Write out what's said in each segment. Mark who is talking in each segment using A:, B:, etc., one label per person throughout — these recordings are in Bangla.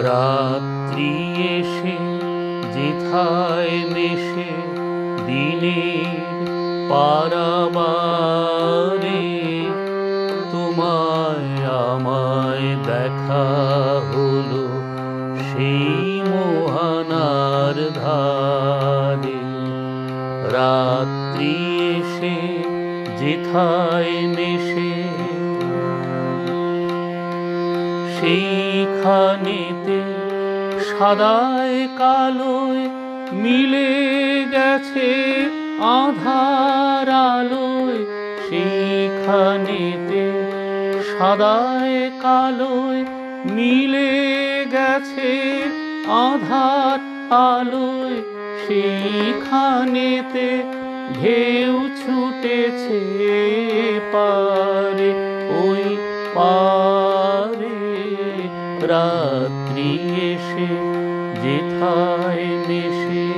A: রাত্রি এসে যেথায় মেশে দিনের পারাবারে, তোমায় আমায় দেখা হলো সেই মোহনার ধারে। রাত্রি এসে যেথায় মেশে সেইখানেতে সাদায় কালোয় মিলে গেছে আধার আলোয়। সেইখানেতে সাদায় কালোয় মিলে গেছে আধার আলোয়। সেইখানেতে ঢেউ ছুটেছে পারে ওই পারে। রাত্রি এসে যেথায় মেশে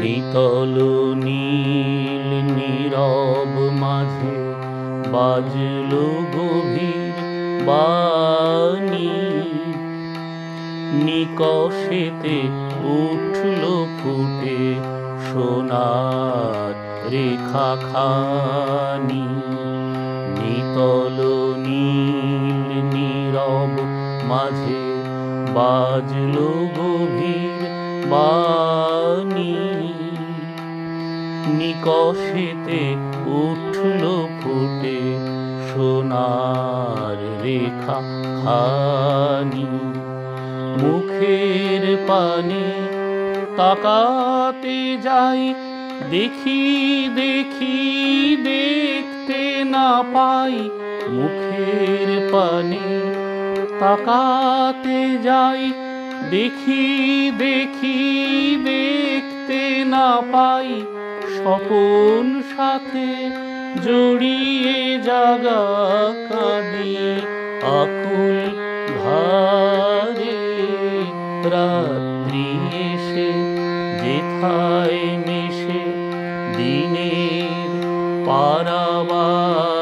A: নিতল নীল নীরব মাঝে বাজলো গভীর বাণী। নিকষেতে উঠলো ফুটে সোনার রেখাখানি। নিতল নীল নীরব মাঝে বাজলো গভীর বাণী। নিকষেতে উঠলো ফুটে সোনার রেখাখানি। মুখের পানে তাকাতে যাই, দেখি দেখি দেখতে না পাই। মুখের পানে তাকাতে যাই, দেখি দেখি দেখতে না পাই। স্বপন সাথে জড়িয়ে জাগা কাঁদি আকুল ভারে। রাত্রি এসে যেথায় মেশে দিনের পারাবার।